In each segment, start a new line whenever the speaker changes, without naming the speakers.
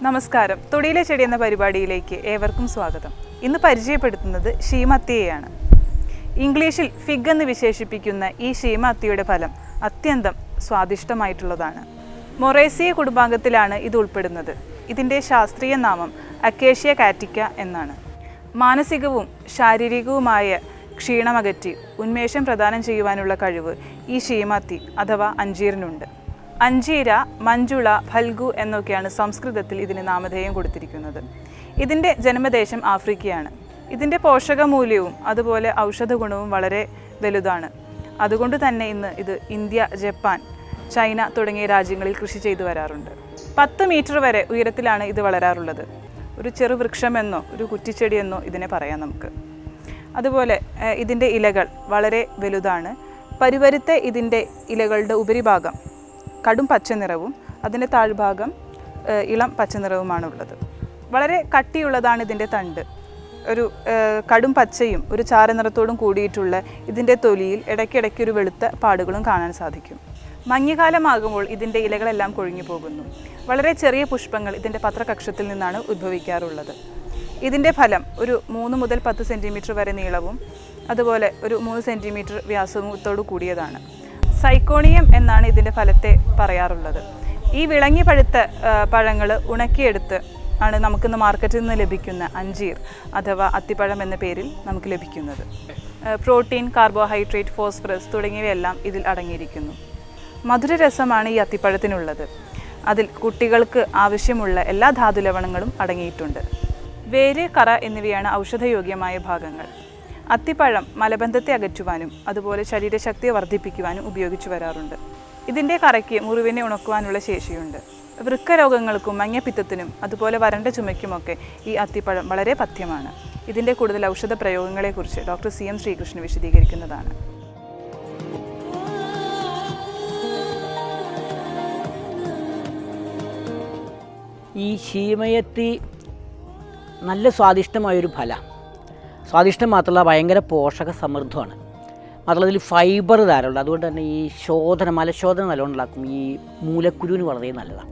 നമസ്കാരം. തൊടിയിലെ ചെടി എന്ന പരിപാടിയിലേക്ക് ഏവർക്കും സ്വാഗതം. ഇന്ന് പരിചയപ്പെടുത്തുന്നത് ശീമത്തിയെയാണ്. ഇംഗ്ലീഷിൽ ഫിഗ് എന്ന് വിശേഷിപ്പിക്കുന്ന ഈ ശീമത്തിയുടെ ഫലം അത്യന്തം സ്വാദിഷ്ടമായിട്ടുള്ളതാണ്. മൊറേസിയ കുടുംബാംഗത്തിലാണ് ഇത് ഉൾപ്പെടുന്നത്. ഇതിൻ്റെ ശാസ്ത്രീയ നാമം അക്കേഷ്യ കാറ്റിക്ക എന്നാണ്. മാനസികവും ശാരീരികവുമായ ക്ഷീണമകറ്റി ഉന്മേഷം പ്രദാനം ചെയ്യുവാനുള്ള കഴിവ് ഈ ശീമത്തി അഥവാ അഞ്ചീറിനുണ്ട്. അഞ്ചീര, മഞ്ജുള, ഫൽഗു എന്നൊക്കെയാണ് സംസ്കൃതത്തിൽ ഇതിന് നാമധേയം കൊടുത്തിരിക്കുന്നത്. ഇതിൻ്റെ ജന്മദേശം ആഫ്രിക്കയാണ്. ഇതിൻ്റെ പോഷകമൂല്യവും അതുപോലെ ഔഷധ ഗുണവും വളരെ വലുതാണ്. അതുകൊണ്ട് തന്നെ ഇന്ന് ഇത് ഇന്ത്യ, ജപ്പാൻ, ചൈന തുടങ്ങിയ രാജ്യങ്ങളിൽ കൃഷി ചെയ്തു വരാറുണ്ട്. 10 മീറ്റർ വരെ ഉയരത്തിലാണ് ഇത് വളരാറുള്ളത്. ഒരു ചെറുവൃക്ഷമെന്നോ ഒരു കുറ്റിച്ചെടിയെന്നോ ഇതിനെ പറയാം നമുക്ക്. അതുപോലെ ഇതിൻ്റെ ഇലകൾ വളരെ വലുതാണ്. പരുപരുത്ത ഇതിൻ്റെ ഇലകളുടെ ഉപരിഭാഗം കടും പച്ച നിറവും അതിൻ്റെ താഴ്ഭാഗം ഇളം പച്ച നിറവുമാണുള്ളത്. വളരെ കട്ടിയുള്ളതാണ് ഇതിൻ്റെ തണ്ട്. ഒരു കടും പച്ചയും ഒരു ചാരനിറത്തോടും കൂടിയിട്ടുള്ള ഇതിൻ്റെ തൊലിയിൽ ഇടയ്ക്കിടയ്ക്ക് ഒരു വെളുത്ത പാടുകളും കാണാൻ സാധിക്കും. മഞ്ഞുകാലമാകുമ്പോൾ ഇതിൻ്റെ ഇലകളെല്ലാം കൊഴിഞ്ഞു പോകുന്നു. വളരെ ചെറിയ പുഷ്പങ്ങൾ ഇതിൻ്റെ പത്രകക്ഷത്തിൽ നിന്നാണ് ഉദ്ഭവിക്കാറുള്ളത്. ഇതിൻ്റെ ഫലം ഒരു 3 മുതൽ 10 സെൻറ്റിമീറ്റർ വരെ നീളവും അതുപോലെ ഒരു 3 സെൻറ്റിമീറ്റർ വ്യാസത്തോടു കൂടിയതാണ്. സൈക്കോണിയം എന്നാണ് ഇതിൻ്റെ ഫലത്തെ പറയാറുള്ളത്. ഈ വിളങ്ങി പഴുത്ത പഴങ്ങൾ ഉണക്കിയെടുത്ത് ആണ് നമുക്കിന്ന് മാർക്കറ്റിൽ നിന്ന് ലഭിക്കുന്ന അഞ്ചീർ അഥവാ അത്തിപ്പഴം എന്ന പേരിൽ നമുക്ക് ലഭിക്കുന്നത്. പ്രോട്ടീൻ, കാർബോഹൈഡ്രേറ്റ്, ഫോസ്ഫറസ് തുടങ്ങിയവയെല്ലാം ഇതിൽ അടങ്ങിയിരിക്കുന്നു. മധുരരസമാണ് ഈ അത്തിപ്പഴത്തിനുള്ളത്. അതിൽ കുട്ടികൾക്ക് ആവശ്യമുള്ള എല്ലാ ധാതുലവണങ്ങളും അടങ്ങിയിട്ടുണ്ട്. വേര്, കറ എന്നിവയാണ് ഔഷധയോഗ്യമായ ഭാഗങ്ങൾ. അത്തിപ്പഴം മലബന്ധത്തെ അകറ്റുവാനും അതുപോലെ ശരീരശക്തിയെ വർദ്ധിപ്പിക്കുവാനും ഉപയോഗിച്ചു വരാറുണ്ട്. ഇതിൻ്റെ കറയ്ക്ക് മുറിവിനെ ഉണക്കുവാനുള്ള ശേഷിയുണ്ട്. വൃക്കരോഗങ്ങൾക്കും മഞ്ഞപ്പിത്തത്തിനും അതുപോലെ വരണ്ട ചുമയ്ക്കുമൊക്കെ ഈ അത്തിപ്പഴം വളരെ പഥ്യമാണ്. ഇതിൻ്റെ കൂടുതൽ ഔഷധ പ്രയോഗങ്ങളെക്കുറിച്ച് ഡോക്ടർ CM ശ്രീകൃഷ്ണൻ വിശദീകരിക്കുന്നതാണ്.
ഈ ശീമയത്തി നല്ല സ്വാദിഷ്ടമായൊരു ഫലം. സ്വാദിഷ്ടം മാത്രമല്ല, ഭയങ്കര പോഷക സമൃദ്ധമാണ്. മാത്രമല്ല ഇതിൽ ഫൈബർ ധാരാളമുണ്ട്. അതുകൊണ്ട് തന്നെ ഈ മലശോധന നല്ലോണം ഉണ്ടാക്കും. ഈ മൂലക്കുരുവിന് വളരെ നല്ലതാണ്.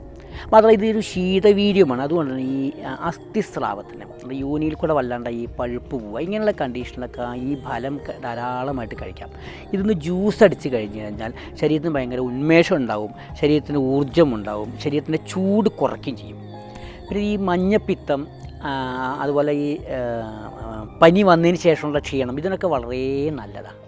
മാത്രമല്ല ഇതൊരു ശീതവീര്യമാണ്. അതുകൊണ്ട് തന്നെ ഈ അസ്ഥിസ്രാവത്തിന് യോനിയിൽ കൂടെ വല്ലാണ്ട് ഈ പഴുപ്പ് പോവുക ഇങ്ങനെയുള്ള കണ്ടീഷനിലൊക്കെ ഈ ഫലം ധാരാളമായിട്ട് കഴിക്കാം. ഇതൊന്ന് ജ്യൂസ് അടിച്ച് കഴിഞ്ഞ് കഴിഞ്ഞാൽ ശരീരത്തിന് ഭയങ്കര ഉന്മേഷം ഉണ്ടാവും, ശരീരത്തിന് ഊർജ്ജം ഉണ്ടാവും, ശരീരത്തിൻ്റെ ചൂട് കുറയ്ക്കുകയും ചെയ്യും. പിന്നെ ഈ മഞ്ഞപ്പിത്തം അതുപോലെ ഈ പനി വന്നതിന് ശേഷമുള്ള ക്ഷീണം ഇതിനൊക്കെ വളരെ നല്ലതാണ്.